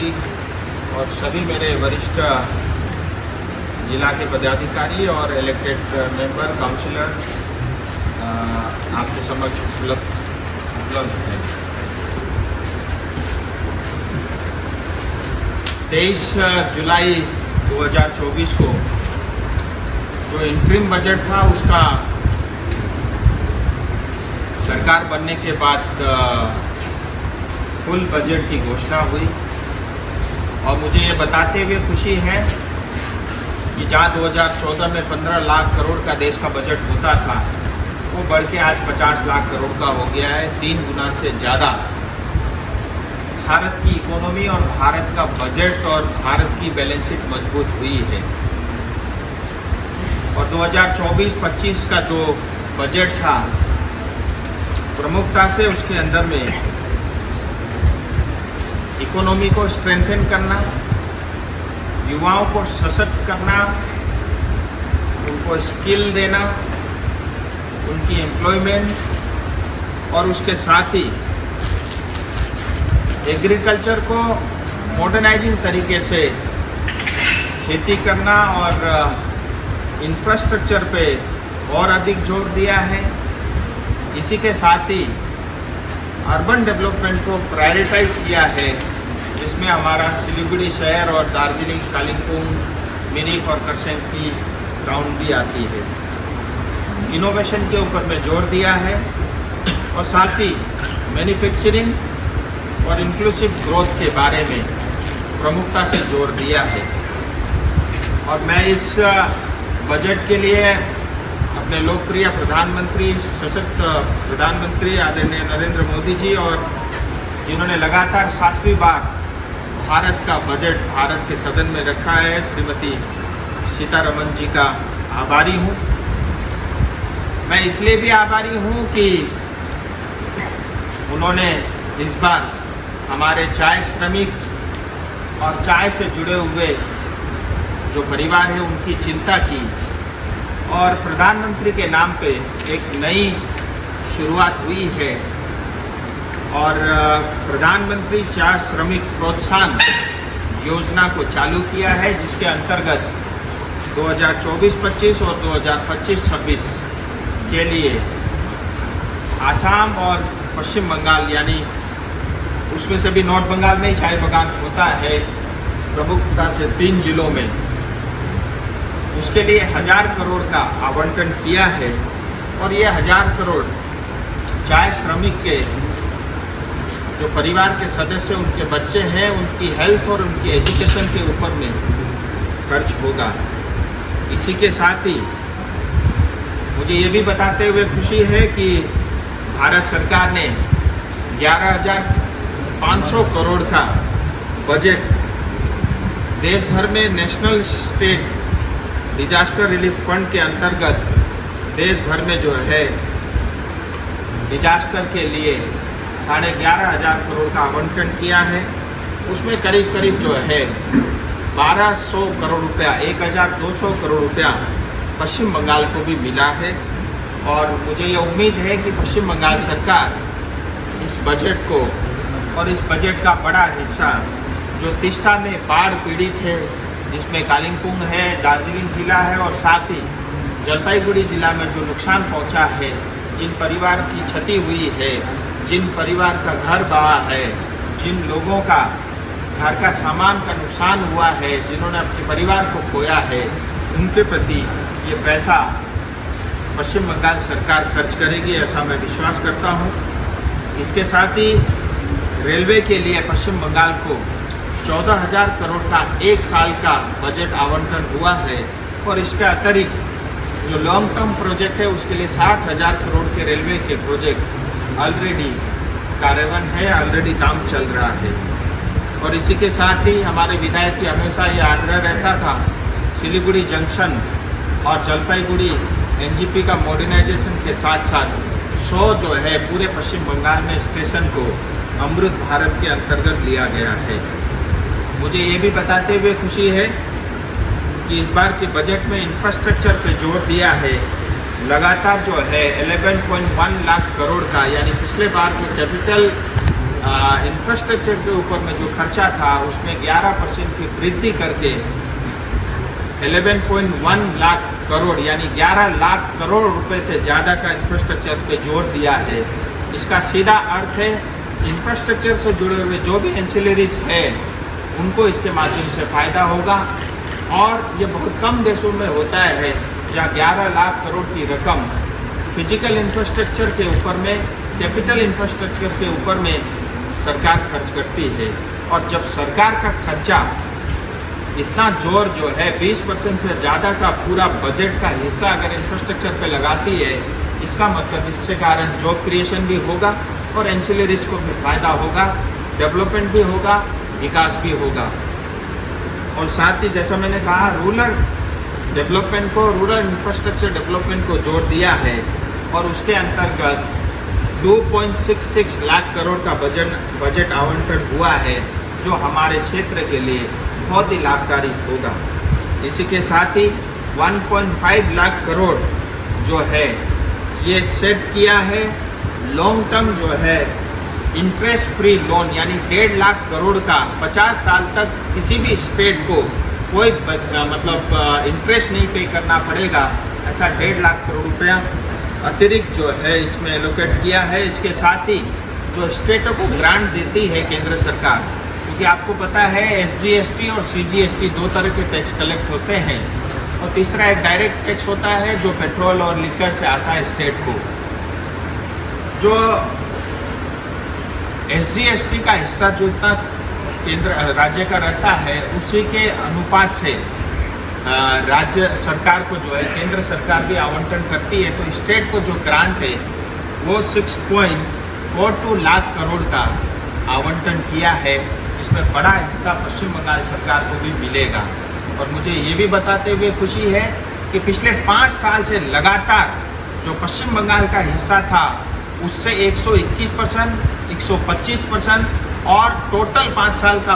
जी और सभी मेरे वरिष्ठ जिला के पदाधिकारी और इलेक्टेड मेंबर काउंसिलर आपके समक्ष उपलब्ध है। 23 जुलाई 2024 को जो इंटरिम बजट था उसका सरकार बनने के बाद फुल बजट की घोषणा हुई और मुझे ये बताते हुए खुशी है कि जहाँ 2014 में 15 लाख करोड़ का देश का बजट होता था वो बढ़ के आज 50 लाख करोड़ का हो गया है। 3 गुना से ज़्यादा भारत की इकोनॉमी और भारत का बजट और भारत की बैलेंस शीट मजबूत हुई है। और 2024-25 का जो बजट था प्रमुखता से उसके अंदर में इकोनॉमी को स्ट्रेंथन करना, युवाओं को सशक्त करना, उनको स्किल देना, उनकी एम्प्लॉयमेंट और उसके साथ ही एग्रीकल्चर को मॉडर्नाइजिंग तरीके से खेती करना और इंफ्रास्ट्रक्चर पे और अधिक जोर दिया है। इसी के साथ ही अर्बन डेवलपमेंट को प्रायोरिटाइज किया है, जिसमें हमारा सिलीगुड़ी शहर और दार्जिलिंग, कालिम्पोंग, मिरिक और करसंग की टाउन भी आती है। इनोवेशन के ऊपर में जोर दिया है और साथ ही मैन्युफैक्चरिंग और इंक्लूसिव ग्रोथ के बारे में प्रमुखता से जोर दिया है। और मैं इस बजट के लिए अपने लोकप्रिय प्रधानमंत्री, सशक्त प्रधानमंत्री आदरणीय नरेंद्र मोदी जी और जिन्होंने लगातार 7वीं बार भारत का बजट भारत के सदन में रखा है, श्रीमती सीतारमण जी का आभारी हूँ। मैं इसलिए भी आभारी हूँ कि उन्होंने इस बार हमारे चाय श्रमिक और चाय से जुड़े हुए जो परिवार है उनकी चिंता की और प्रधानमंत्री के नाम पे एक नई शुरुआत हुई है और प्रधानमंत्री चाय श्रमिक प्रोत्साहन योजना को चालू किया है, जिसके अंतर्गत 2024-25 और 2025-26 के लिए आसाम और पश्चिम बंगाल, यानी उसमें से भी नॉर्थ बंगाल में ही चाय बागान होता है प्रमुखता से 3 जिलों में, उसके लिए 1000 करोड़ का आवंटन किया है। और ये 1000 करोड़ चाय श्रमिक के जो परिवार के सदस्य, उनके बच्चे हैं, उनकी हेल्थ और उनकी एजुकेशन के ऊपर में खर्च होगा। इसी के साथ ही मुझे ये भी बताते हुए खुशी है कि भारत सरकार ने 11,500 करोड़ का बजट देश भर में national state disaster relief fund के अंतर्गत देश भर में जो है डिजास्टर के लिए 11,500 करोड़ का आवंटन किया है। उसमें करीब करीब जो है 1200 करोड़ रुपया, 1,200 करोड़ रुपया पश्चिम बंगाल को भी मिला है। और मुझे ये उम्मीद है कि पश्चिम बंगाल सरकार इस बजट को और इस बजट का बड़ा हिस्सा जो तीस्ता में बाढ़ पीड़ित है, जिसमें कालिम्पोंग है, दार्जिलिंग जिला है और साथ ही जलपाईगुड़ी जिला में जो नुकसान पहुंचा है, जिन परिवार की क्षति हुई है, जिन परिवार का घर बहा है, जिन लोगों का घर का सामान का नुकसान हुआ है, जिन्होंने अपने परिवार को खोया है, उनके प्रति ये पैसा पश्चिम बंगाल सरकार खर्च करेगी, ऐसा मैं विश्वास करता हूँ। इसके साथ ही रेलवे के लिए पश्चिम बंगाल को 14,000 करोड़ का 1 साल का बजट आवंटन हुआ है। और इसके अतिरिक्त जो लॉन्ग टर्म प्रोजेक्ट है उसके लिए 60,000 करोड़ के रेलवे के प्रोजेक्ट ऑलरेडी कार्यान्वयन है, ऑलरेडी काम चल रहा है। और इसी के साथ ही हमारे विधायक की हमेशा ये आग्रह रहता था सिलीगुड़ी जंक्शन और जलपाईगुड़ी एनजीपी का मॉडर्नाइजेशन के साथ साथ 100 जो है पूरे पश्चिम बंगाल में स्टेशन को अमृत भारत के अंतर्गत लिया गया है। मुझे ये भी बताते हुए खुशी है कि इस बार के बजट में इंफ्रास्ट्रक्चर पे जोर दिया है। लगातार जो है 11.1 लाख करोड़ का, यानी पिछले बार जो कैपिटल इंफ्रास्ट्रक्चर के ऊपर में जो खर्चा था उसमें 11% की वृद्धि करके 11.1 लाख करोड़ यानी 11 लाख करोड़ रुपए से ज़्यादा का इंफ्रास्ट्रक्चर पे जोर दिया है। इसका सीधा अर्थ है इंफ्रास्ट्रक्चर से जुड़े हुए जो भी एंसिलरीज है उनको इसके माध्यम से फ़ायदा होगा। और ये बहुत कम देशों में होता है जहाँ 11 लाख करोड़ की रकम फिजिकल इंफ्रास्ट्रक्चर के ऊपर में, कैपिटल इंफ्रास्ट्रक्चर के ऊपर में सरकार खर्च करती है। और जब सरकार का खर्चा इतना जोर जो है 20% से ज़्यादा का पूरा बजट का हिस्सा अगर इंफ्रास्ट्रक्चर पे लगाती है, इसका मतलब इससे कारण जॉब क्रिएशन भी होगा और एंसिलरीज को भी फ़ायदा होगा, डेवलपमेंट भी होगा, विकास भी होगा। और साथ ही जैसा मैंने कहा रूरल डेवलपमेंट को, रूरल इंफ्रास्ट्रक्चर डेवलपमेंट को जोर दिया है और उसके अंतर्गत 2.66 लाख करोड़ का बजट आवंटन हुआ है जो हमारे क्षेत्र के लिए बहुत ही लाभकारी होगा। इसी के साथ ही 1.5 लाख करोड़ जो है ये सेट किया है लॉन्ग टर्म जो है इंटरेस्ट फ्री लोन यानी 1.5 लाख करोड़ का 50 साल तक किसी भी स्टेट को कोई मतलब इंटरेस्ट नहीं पे करना पड़ेगा, ऐसा 1.5 लाख करोड़ रुपया अतिरिक्त जो है इसमें एलोकेट किया है। इसके साथ ही जो स्टेटों को ग्रांट देती है केंद्र सरकार, क्योंकि आपको पता है SGST और CGST दो तरह के टैक्स कलेक्ट होते हैं और तीसरा एक डायरेक्ट टैक्स होता है जो पेट्रोल और लिकर से आता है स्टेट को। जो SGST का हिस्सा जो इतना केंद्र राज्य का रहता है उसी के अनुपात से राज्य सरकार को जो है केंद्र सरकार भी आवंटन करती है। तो स्टेट को जो ग्रांट है वो 6.42 लाख करोड़ का आवंटन किया है, जिसमें बड़ा हिस्सा पश्चिम बंगाल सरकार को भी मिलेगा। और मुझे ये भी बताते हुए खुशी है कि पिछले 5 साल से लगातार जो पश्चिम बंगाल का हिस्सा था उससे 121%, 125% और टोटल 5 साल का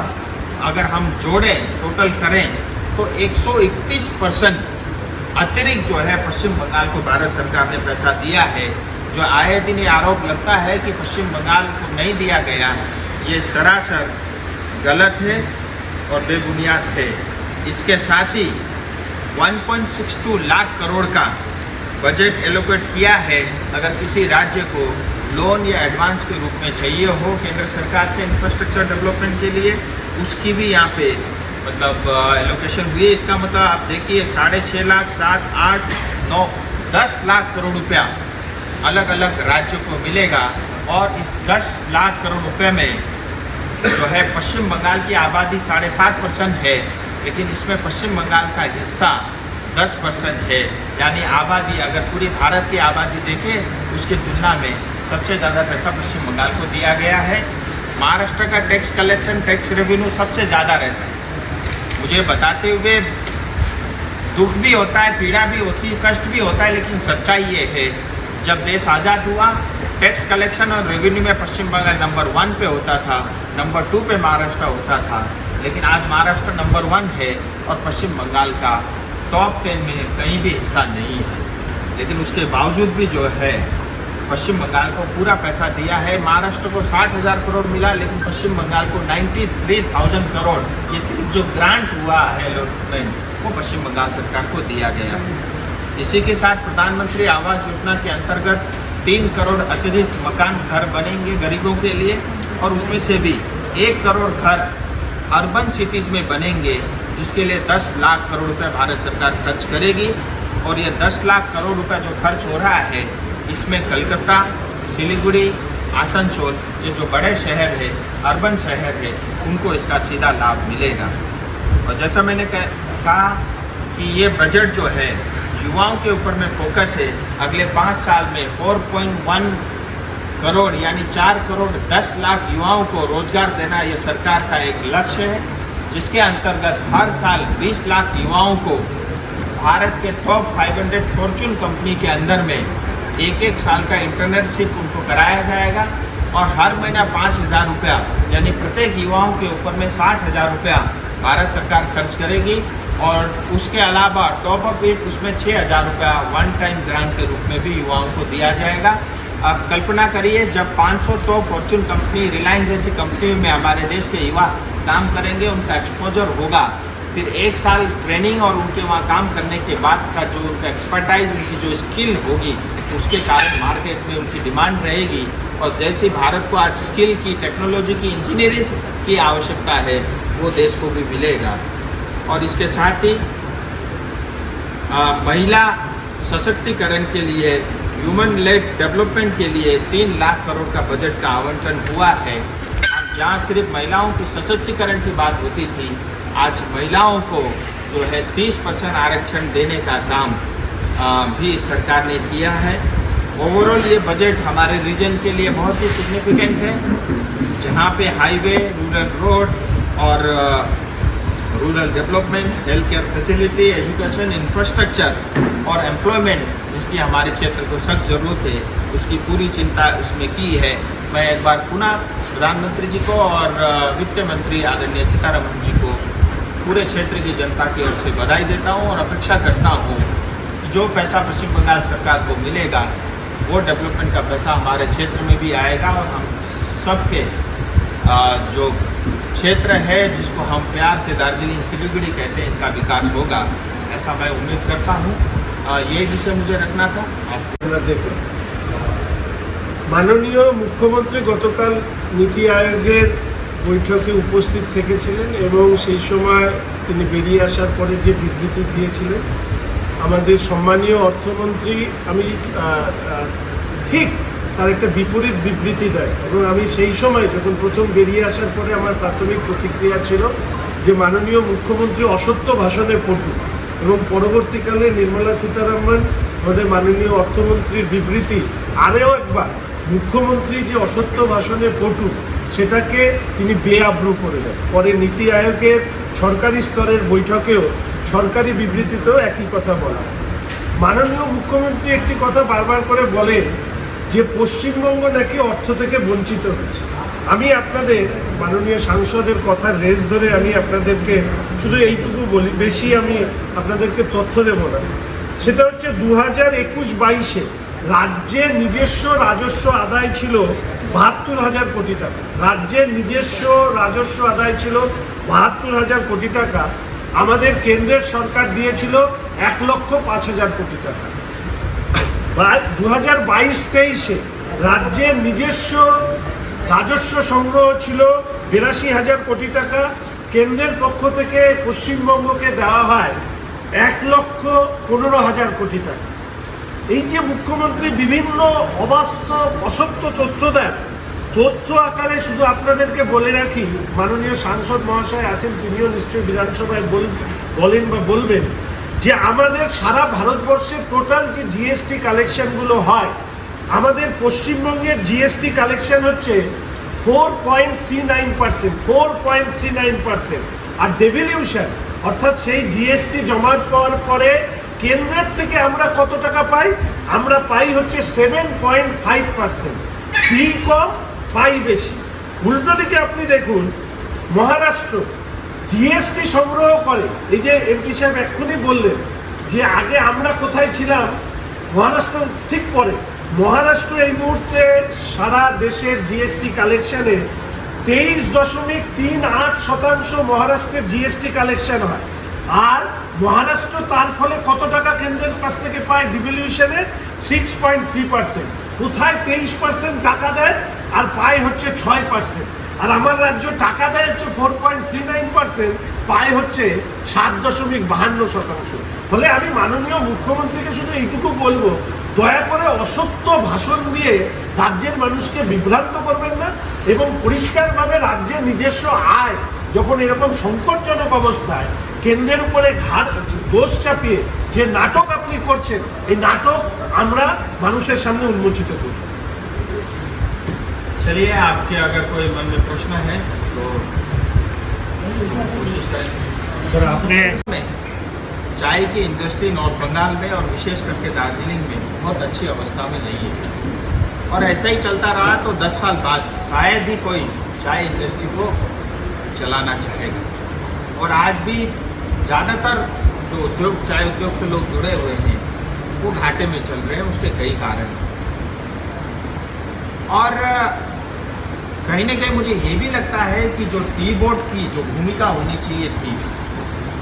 अगर हम जोड़ें, टोटल करें तो 131% अतिरिक्त जो है पश्चिम बंगाल को भारत सरकार ने पैसा दिया है। जो आए दिन ये आरोप लगता है कि पश्चिम बंगाल को नहीं दिया गया, ये सरासर गलत है और बेबुनियाद है। इसके साथ ही 1.62 लाख करोड़ का बजट एलोकेट किया है अगर किसी राज्य को लोन या एडवांस के रूप में चाहिए हो केंद्र सरकार से इंफ्रास्ट्रक्चर डेवलपमेंट के लिए, उसकी भी यहाँ पे मतलब एलोकेशन हुई है। इसका मतलब आप देखिए 6.5 लाख, 7, 8, 9, 10 लाख करोड़ रुपया अलग अलग राज्यों को मिलेगा। और इस 10 लाख करोड़ रुपए में जो है पश्चिम बंगाल की आबादी 7.5% है, लेकिन इसमें पश्चिम बंगाल का हिस्सा 10% है। यानी आबादी अगर पूरी भारत की आबादी देखें उसकी तुलना में सबसे ज़्यादा पैसा पश्चिम बंगाल को दिया गया है। महाराष्ट्र का टैक्स कलेक्शन, टैक्स रेवेन्यू सबसे ज़्यादा रहता है। मुझे बताते हुए दुख भी होता है, पीड़ा भी होती है, कष्ट भी होता है, लेकिन सच्चाई ये है जब देश आज़ाद हुआ टैक्स कलेक्शन और रेवेन्यू में पश्चिम बंगाल नंबर 1 पे होता था, नंबर 2 पे महाराष्ट्र होता था, लेकिन आज महाराष्ट्र नंबर 1 है और पश्चिम बंगाल का टॉप 10 में कहीं भी हिस्सा नहीं है। लेकिन उसके बावजूद भी जो है पश्चिम बंगाल को पूरा पैसा दिया है। महाराष्ट्र को 60,000 करोड़ मिला, लेकिन पश्चिम बंगाल को 93,000 करोड़ ये सिर्फ जो ग्रांट हुआ है अलॉटमेंट वो पश्चिम बंगाल सरकार को दिया गया। इसी के साथ प्रधानमंत्री आवास योजना के अंतर्गत 3 करोड़ अतिरिक्त मकान घर बनेंगे गरीबों के लिए और उसमें से भी 1 करोड़ घर अर्बन सिटीज़ में बनेंगे, जिसके लिए 10 लाख करोड़ रुपए भारत सरकार खर्च करेगी। और ये 10 लाख करोड़ रुपए जो खर्च हो रहा है इसमें कलकत्ता, सिलीगुड़ी, आसनसोल ये जो बड़े शहर है, अर्बन शहर है, उनको इसका सीधा लाभ मिलेगा। और जैसा मैंने कहा कि ये बजट जो है युवाओं के ऊपर में फोकस है। अगले 5 साल में 4.1 करोड़ यानी 4 करोड़ 10 लाख युवाओं को रोजगार देना ये सरकार का एक लक्ष्य है, जिसके अंतर्गत हर साल 20 लाख युवाओं को भारत के टॉप 500 फॉर्च्यून कंपनी के अंदर में 1-1 साल का इंटर्नशिप उनको कराया जाएगा और हर महीना 5,000 रुपया यानी प्रत्येक युवाओं के ऊपर में 60,000 रुपया भारत सरकार खर्च करेगी। और उसके अलावा टॉप अप भी उसमें 6,000 रुपया वन टाइम ग्रांट के रूप में भी युवाओं को दिया जाएगा। आप कल्पना करिए, जब 500 टॉप फॉर्च्यून कंपनी, रिलायंस जैसी कंपनियों में हमारे देश के युवा काम करेंगे, उनका एक्सपोजर होगा, फिर 1 साल ट्रेनिंग और उनके वहाँ काम करने के बाद का जो उनका एक्सपर्टाइज, उनकी जो स्किल होगी, उसके कारण मार्केट में उनकी डिमांड रहेगी। और जैसे भारत को आज स्किल की, टेक्नोलॉजी की, इंजीनियरिंग की आवश्यकता है, वो देश को भी मिलेगा। और इसके साथ ही महिला सशक्तिकरण के लिए, ह्यूमन लेड डेवलपमेंट के लिए 3 लाख करोड़ का बजट का आवंटन हुआ है। जहाँ सिर्फ महिलाओं की सशक्तिकरण की बात होती थी, आज महिलाओं को जो है 30% आरक्षण देने का काम भी सरकार ने किया है। ओवरऑल ये बजट हमारे रीजन के लिए बहुत ही सिग्निफिकेंट है, जहाँ पे हाईवे, रूरल रोड और rural development, health care facility, education, infrastructure और एम्प्लॉयमेंट, जिसकी हमारे क्षेत्र को सख्त ज़रूरत है, उसकी पूरी चिंता इसमें की है। मैं एक बार पुनः प्रधानमंत्री जी को और वित्त मंत्री आदरणीय सीतारमण जी को, पूरे क्षेत्र की जनता की ओर से बधाई देता हूँ और अपेक्षा करता हूँ कि जो पैसा पश्चिम बंगाल सरकार को मिलेगा, वो डेवलपमेंट का पैसा हमारे क्षेत्र में भी आएगा और हम सबके जो क्षेत्र है, जिसको हम प्यार से दार्जिलिंग सिलीगुड़ी कहते हैं, इसका विकास होगा, ऐसा मैं उम्मीद करता हूँ। ये विषय मुझे रखना था। মাননীয় মুখ্যমন্ত্রী গতকাল নীতি আয়োগের বৈঠকে উপস্থিত থেকেছিলেন এবং সেই সময় তিনি বেরিয়ে আসার পরে যে বিবৃতি দিয়েছিলেন, আমাদের সম্মানীয় অর্থমন্ত্রী আমি ঠিক তার একটা বিপরীত বিবৃতি দেয় এবং আমি সেই সময় যখন প্রথম বেরিয়ে আসার পরে আমার প্রাথমিক প্রতিক্রিয়া ছিল যে মাননীয় মুখ্যমন্ত্রী অসত্য ভাষণে পটু, এবং পরবর্তীকালে নির্মলা সীতারামন আমাদের মাননীয় অর্থমন্ত্রীর বিবৃতি আরও একবার মুখ্যমন্ত্রী যে অসত্য ভাষণে পটু সেটাকে তিনি বেআব্রু করে দেন। পরে নীতি আয়োগের সরকারি স্তরের বৈঠকেও সরকারি বিবৃতিতেও একই কথা বলা। মাননীয় মুখ্যমন্ত্রী একটি কথা বারবার করে বলেন যে পশ্চিমবঙ্গ নাকি অর্থ থেকে বঞ্চিত হচ্ছে। আমি আপনাদের মাননীয় সাংসদের কথার রেস ধরে আমি আপনাদেরকে শুধু এইটুকু বলি, বেশি আমি আপনাদেরকে তথ্য দেব না। সেটা হচ্ছে 2021-22-এ রাজ্যের নিজস্ব রাজস্ব আদায় ছিল 72,000 কোটি টাকা। রাজ্যের নিজস্ব রাজস্ব আদায় ছিল 72,000 কোটি টাকা। আমাদের কেন্দ্রের সরকার দিয়েছিল 1,05,000 কোটি টাকা। 2022-23-এ রাজ্যের নিজস্ব রাজস্ব সংগ্রহ ছিল 82,000 কোটি টাকা। কেন্দ্রের পক্ষ থেকে পশ্চিমবঙ্গকে দেওয়া হয় 1,15,000 কোটি টাকা। এই যে মুখ্যমন্ত্রী বিভিন্ন অবাস্তব অসত্য তথ্য দেন, তথ্য আকারে শুধু আপনাদেরকে বলে রাখি, মাননীয় সাংসদ মহাশয় আছেন, তিনিও নিশ্চয়ই বিধানসভায় বলেন বা বলবেন যে আমাদের সারা ভারতবর্ষের টোটাল যে জিএসটি কালেকশনগুলো হয়, আমাদের পশ্চিমবঙ্গের জিএসটি কালেকশন হচ্ছে 4.39%। আর ডেভলিউশন অর্থাৎ সেই জিএসটি জমা পাওয়ার পরে কেন্দ্রের থেকে আমরা কত টাকা পাই? আমরা পাই হচ্ছে 7.5%। ফি কম, পাই বেশি। উল্টো দিকে আপনি দেখুন, মহারাষ্ট্র জিএসটি সংগ্রহ করে, এই যে এমপি সাহেব এক্ষুনি বললেন যে আগে আমরা কোথায় ছিলাম, মহারাষ্ট্র ঠিক পরে। মহারাষ্ট্র এই মুহূর্তে সারা দেশের জিএসটি কালেকশনে 23.38% মহারাষ্ট্রের জিএসটি কালেকশন হয়। আর মহারাষ্ট্র তার ফলে কত টাকা কেন্দ্রের কাছ থেকে পায়? ডিভলিউশনে 6.3%। কোথায় 23% টাকা দেয় আর পায় হচ্ছে 6%। আর আমার রাজ্য টাকা দেয় হচ্ছে 4.39%, পায় হচ্ছে 7.52%। ফলে আমি মাননীয় মুখ্যমন্ত্রীকে শুধু এইটুকু বলবো, দয়া করে অসত্য ভাষণ দিয়ে রাজ্যের মানুষকে বিভ্রান্ত করবেন না, এবং পরিষ্কারভাবে রাজ্যের নিজস্ব আয় যখন এরকম সংকটজনক অবস্থায় কেন্দ্রের উপরে দোষ চাপিয়ে যে নাটক আপনি করছেন, এই নাটক আমরা মানুষের সামনে উন্মোচিত করব। चलिए, आपके अगर कोई मन में प्रश्न है तो कोशिश करें। सर, आपने चाय की इंडस्ट्री नॉर्थ बंगाल में और विशेष करके दार्जिलिंग में बहुत अच्छी अवस्था में नहीं है, और ऐसा ही चलता रहा तो 10 साल बाद शायद ही कोई चाय इंडस्ट्री को चलाना चाहेगा। और आज भी ज़्यादातर जो उद्योग, चाय उद्योग से लोग जुड़े हुए हैं, वो घाटे में चल रहे हैं। उसके कई कारण हैं। और कहीं ना कहीं मुझे ये भी लगता है कि जो टी बोर्ड की जो भूमिका होनी चाहिए थी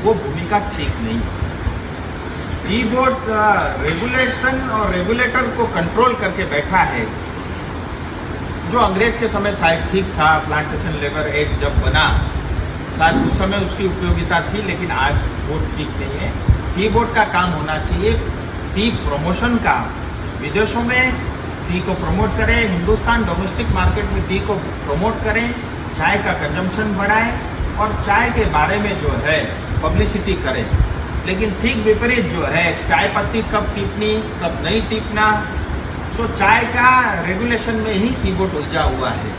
वो भूमिका ठीक नहीं है। टी बोर्ड रेगुलेशन और रेगुलेटर को कंट्रोल करके बैठा है, जो अंग्रेज के समय शायद ठीक था। प्लांटेशन लेबर एक्ट जब बना शायद उस समय उसकी उपयोगिता थी, लेकिन आज वो ठीक नहीं है। टी बोर्ड का काम होना चाहिए टी प्रमोशन का, विदेशों में टी को प्रमोट करें, हिंदुस्तान डोमेस्टिक मार्केट में टी को प्रमोट करें, चाय का कंजम्पशन बढ़ाएं और चाय के बारे में जो है पब्लिसिटी करें। लेकिन ठीक विपरीत जो है चाय पत्ती कब टिपनी कब नहीं टिपना, सो चाय का रेगुलेशन में ही टी बोर्ड उलझा हुआ है,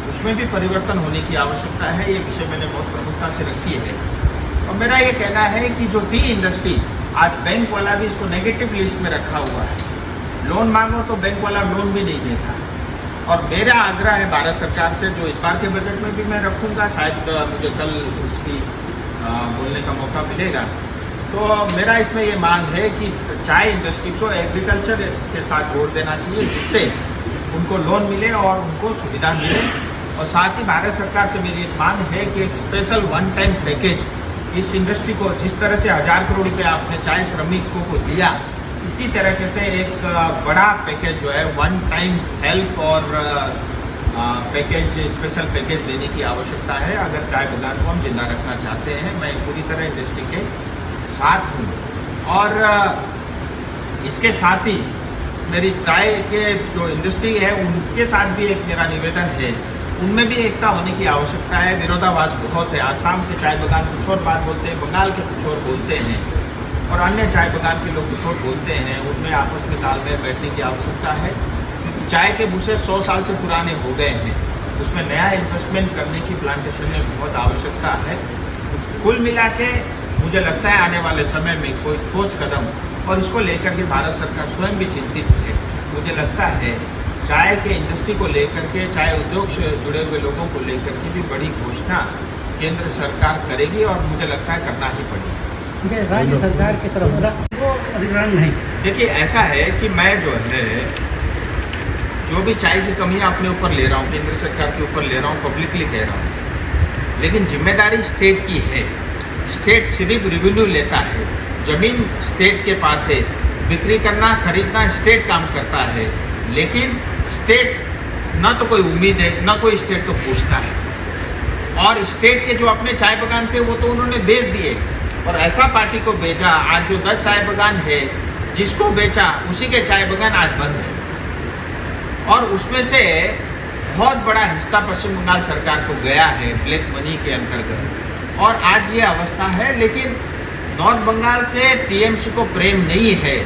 उसमें भी परिवर्तन होने की आवश्यकता है। ये विषय मैंने बहुत प्रमुखता से रखी है। और मेरा ये कहना है कि जो टी इंडस्ट्री आज बैंक वाला भी इसको नेगेटिव लिस्ट में रखा हुआ है, लोन मांगो तो बैंक वाला लोन भी नहीं देता। और मेरा आग्रह है भारत सरकार से, जो इस बार के बजट में भी मैं रखूँगा, शायद मुझे कल उसकी बोलने का मौका मिलेगा, तो मेरा इसमें ये मांग है कि चाय इंडस्ट्री को एग्रीकल्चर के साथ जोड़ देना चाहिए, जिससे उनको लोन मिले और उनको सुविधा मिले। और साथ ही भारत सरकार से मेरी एक मांग है कि एक स्पेशल वन टाइम पैकेज इस इंडस्ट्री को, जिस तरह से 1000 करोड़ रुपये आपने चाय श्रमिकों को दिया, इसी तरीके से एक बड़ा पैकेज जो है वन टाइम हेल्प और पैकेज, स्पेशल पैकेज देने की आवश्यकता है। अगर चाय बागान को हम जिंदा रखना चाहते हैं, मैं पूरी तरह इंडस्ट्री के साथ हूँ। और इसके साथ ही मेरी चाय के जो इंडस्ट्री है उनके साथ भी एक मेरा निवेदन है, उनमें भी एकता होने की आवश्यकता है। विरोधाभास बहुत है, आसाम के चाय बागान कुछ और बात बोलते हैं, बंगाल के कुछ और बोलते हैं और अन्य चाय बागान के लोग कुछ और बोलते हैं। उनमें आपस में तालमेल बैठने की आवश्यकता है, क्योंकि चाय के भूसे 100 साल से पुराने हो गए हैं, उसमें नया इन्वेस्टमेंट करने की प्लांटेशन में बहुत आवश्यकता है। कुल मिला के मुझे लगता है आने वाले समय में कोई ठोस कदम, और इसको लेकर के भारत सरकार स्वयं भी चिंतित है। मुझे लगता है चाय के इंडस्ट्री को लेकर के, चाय उद्योग से जुड़े हुए लोगों को लेकर के भी बड़ी घोषणा केंद्र सरकार करेगी और मुझे लगता है करना ही पड़ेगा। राज्य सरकार की तरफ वो अधिग्रहण नहीं। देखिए ऐसा है कि मैं जो है जो भी चाय की कमियां अपने ऊपर ले रहा हूँ, केंद्र सरकार के ऊपर ले रहा हूँ, पब्लिकली कह रहा हूँ, लेकिन जिम्मेदारी स्टेट की है। स्टेट सिर्फ रेवेन्यू लेता है, जमीन स्टेट के पास है, बिक्री करना खरीदना स्टेट काम करता है, लेकिन स्टेट ना तो कोई उम्मीद है ना कोई स्टेट को पूछता है। और स्टेट के जो अपने चाय बागान थे वो तो उन्होंने बेच दिए और ऐसा पार्टी को बेचा। आज जो 10 चाय बागान है जिसको बेचा उसी के चाय बागान आज बंद है, और उसमें से बहुत बड़ा हिस्सा पश्चिम बंगाल सरकार को गया है ब्लैक मनी के अंतर्गत, और आज ये अवस्था है। लेकिन नॉर्थ बंगाल से टीएमसी को प्रेम नहीं है,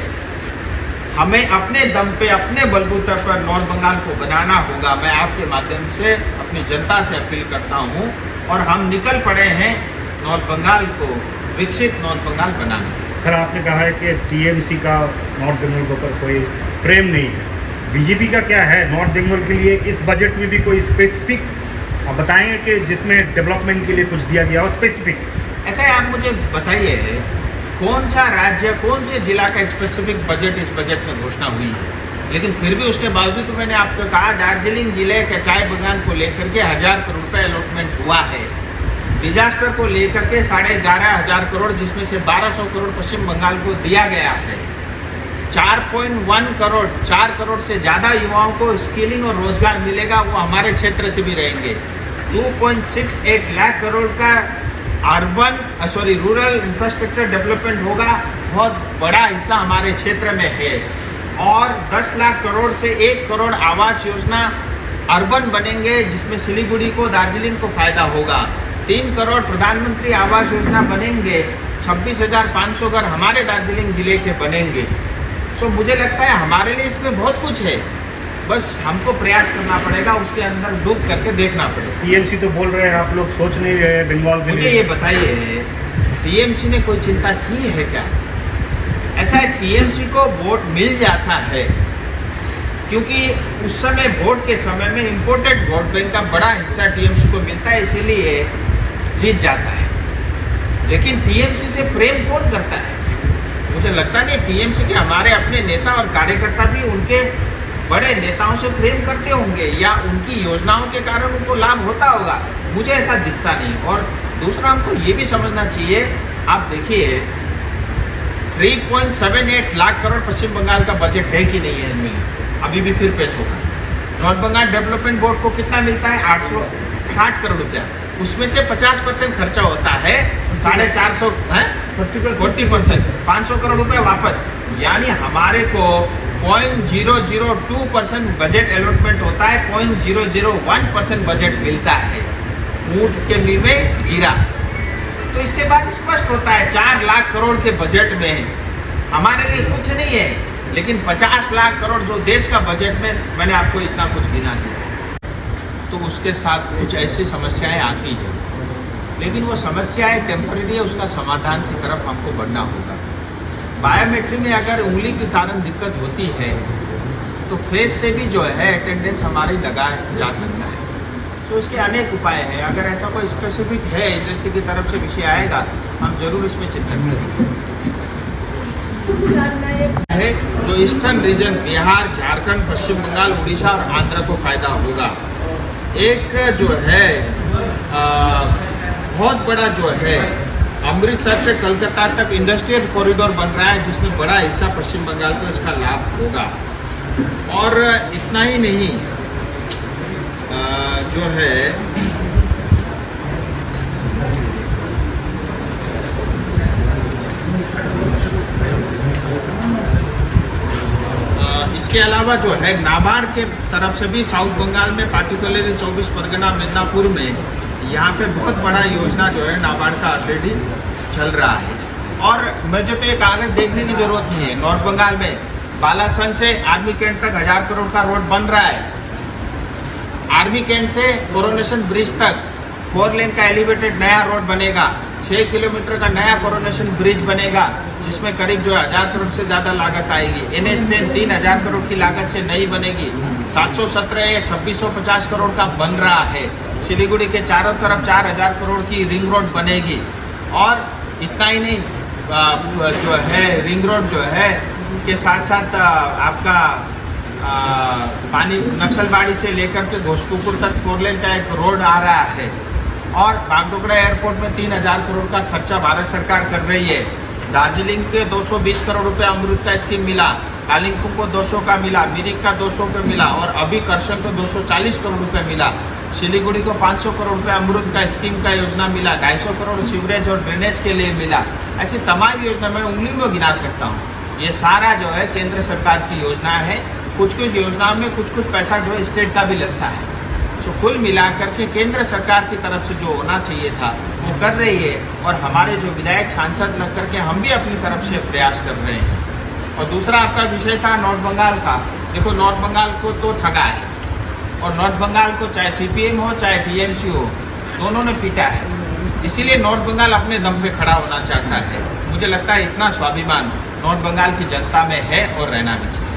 हमें अपने दम पे अपने बलबूते पर नॉर्थ बंगाल को बनाना होगा। मैं आपके माध्यम से अपनी जनता से अपील करता हूँ और हम निकल पड़े हैं नॉर्थ बंगाल को विकसित नॉर्थ बंगाल बनाने। सर आपने कहा है कि टीएमसी का नॉर्थ बंगाल के ऊपर कोई प्रेम नहीं है, बीजेपी का क्या है नॉर्थ बंगाल के लिए? इस बजट में भी कोई स्पेसिफिक बताएंगे कि जिसमें डेवलपमेंट के लिए कुछ दिया गया हो स्पेसिफिक? ऐसा है, आप मुझे बताइए कौन सा राज्य कौन से जिला का स्पेसिफिक बजट इस बजट में घोषणा हुई है? लेकिन फिर भी उसके बावजूद तो मैंने आपको कहा दार्जिलिंग जिले के चाय बागान को लेकर के 1000 करोड़ रुपये अलॉटमेंट हुआ है। डिजास्टर को लेकर के 11,500 करोड़, जिसमें से 1200 करोड़ पश्चिम बंगाल को दिया गया है। 4.1 करोड़ 4 करोड़ से ज़्यादा युवाओं को स्किलिंग और रोजगार मिलेगा, वो हमारे क्षेत्र से भी रहेंगे। 2.68 लाख करोड़ का रूरल इंफ्रास्ट्रक्चर डेवलपमेंट होगा, बहुत बड़ा हिस्सा हमारे क्षेत्र में है। और 10 लाख करोड़ से 1 करोड़ आवास योजना अर्बन बनेंगे, जिसमें सिलीगुड़ी को दार्जिलिंग को फायदा होगा। 3 करोड़ प्रधानमंत्री आवास योजना बनेंगे, 26,500 घर हमारे दार्जिलिंग जिले के बनेंगे। सो मुझे लगता है हमारे लिए इसमें बहुत कुछ है, बस हमको प्रयास करना पड़ेगा, उसके अंदर डूब करके देखना पड़ेगा। टीएमसी तो बोल रहे हैं आप लोग सोच नहीं रहे बंगाल के लिए। मुझे ये बताइए टीएमसी ने कोई चिंता की है क्या? ऐसा है, टीएमसी को वोट मिल जाता है क्योंकि उस समय वोट के समय में इम्पोर्टेड वोट बैंक का बड़ा हिस्सा टीएमसी को मिलता है, इसीलिए जीत जाता है। लेकिन टीएमसी से प्रेम कौन करता है? मुझे लगता नहीं। टीएमसी के हमारे अपने नेता और कार्यकर्ता भी उनके बड़े नेताओं से प्रेम करते होंगे या उनकी योजनाओं के कारण उनको लाभ होता होगा, मुझे ऐसा दिखता नहीं। और दूसरा हमको ये भी समझना चाहिए, आप देखिए 3.78 लाख करोड़ पश्चिम बंगाल का बजट है कि नहीं है इनमें, अभी भी फिर पेश होगा। नॉर्थ बंगाल डेवलपमेंट बोर्ड को कितना मिलता है? 860 करोड़ रुपया, उसमें से 50% खर्चा होता है, 450 है 40%, 500 करोड़ रुपया वापस। यानी हमारे को 0.002% बजट अलॉटमेंट होता है, 0.001% बजट मिलता है, ऊँट के मुंह में जीरा। तो इससे बात स्पष्ट होता है 4 लाख करोड़ के बजट में हमारे लिए कुछ नहीं है, लेकिन 50 लाख करोड़ जो देश का बजट में, मैंने आपको इतना कुछ गिना दिया, तो उसके साथ कुछ ऐसी समस्याएं आती हैं, लेकिन वो समस्याएं टेम्परेरी है, उसका समाधान की तरफ हमको बढ़ना होगा। बायोमेट्री में अगर उंगली के कारण दिक्कत होती है तो फेस से भी जो है अटेंडेंस हमारी लगाया जा सकता है। तो इसके अनेक उपाय हैं, अगर ऐसा कोई स्पेसिफिक है इंडस्ट्री की तरफ से विषय आएगा, हम जरूर इसमें चिंतन करेंगे। है जो ईस्टर्न रीजन बिहार, झारखंड, पश्चिम बंगाल, उड़ीसा और आंध्र को फायदा होगा। एक जो है बहुत बड़ा जो है अमृतसर से कलकत्ता तक इंडस्ट्रियल कॉरिडोर बन रहा है, जिसमें बड़ा हिस्सा पश्चिम बंगाल को इसका लाभ होगा। और इतना ही नहीं, जो है इसके अलावा जो है नाबार्ड के तरफ से भी साउथ बंगाल में, पार्टिकुलरली 24 परगना मिदनापुर में, यहाँ पे बहुत बड़ा योजना जो है नाबार्ड का ऑलरेडी चल रहा है। और मुझे तो ये कागज़ देखने की ज़रूरत नहीं है, नॉर्थ बंगाल में बालासन से आर्मी कैंट तक 1000 करोड़ का रोड बन रहा है। आर्मी कैंट से कोरोनेशन ब्रिज तक 4 लेन का एलिवेटेड नया रोड बनेगा, 6 किलोमीटर का नया कोरोनेशन ब्रिज बनेगा, जिसमें करीब जो 1000 करोड़ से ज़्यादा लागत आएगी। NH10 3000 करोड़ की लागत से नहीं बनेगी, 717 या 2650 करोड़ का बन रहा है। सिलीगुड़ी के चारों तरफ 4000 करोड़ की रिंग रोड बनेगी। और इतना ही नहीं, जो है रिंग रोड जो है के साथ साथ आपका पानी नक्सलबाड़ी से लेकर के घोषपुकुर तक 4 लेन का एक रोड आ रहा है। और बागडोगरा एयरपोर्ट में 3000 करोड़ का खर्चा भारत सरकार कर रही है। दार्जिलिंग के 220 करोड़ रुपये अमृत का स्कीम मिला, कालिम्पोंग को 200 का मिला, मिरिक का 200 का मिला, और अभी करशन को 240 करोड़ रुपये मिला। सिलीगुड़ी को 500 करोड़ रुपये अमृत का स्कीम का योजना मिला, 250 करोड़ सीवरेज और ड्रेनेज के लिए मिला। ऐसी तमाम योजना मैं उंगली में गिना सकता हूँ। ये सारा जो है केंद्र सरकार की योजना है। कुछ कुछ योजनाओं में कुछ कुछ पैसा जो है स्टेट का भी लगता है। तो कुल मिलाकर के केंद्र सरकार की तरफ से जो होना चाहिए था वो कर रही है, और हमारे जो विधायक सांसद लग करके हम भी अपनी तरफ से प्रयास कर रहे हैं। और दूसरा आपका विषय था नॉर्थ बंगाल का। देखो, नॉर्थ बंगाल को तो ठगा है, और नॉर्थ बंगाल को चाहे CPM हो चाहे TMC हो, दोनों ने पीटा है। इसीलिए नॉर्थ बंगाल अपने दम पे खड़ा होना चाहता है। मुझे लगता है इतना स्वाभिमान नॉर्थ बंगाल की जनता में है और रहना भी चाहिए।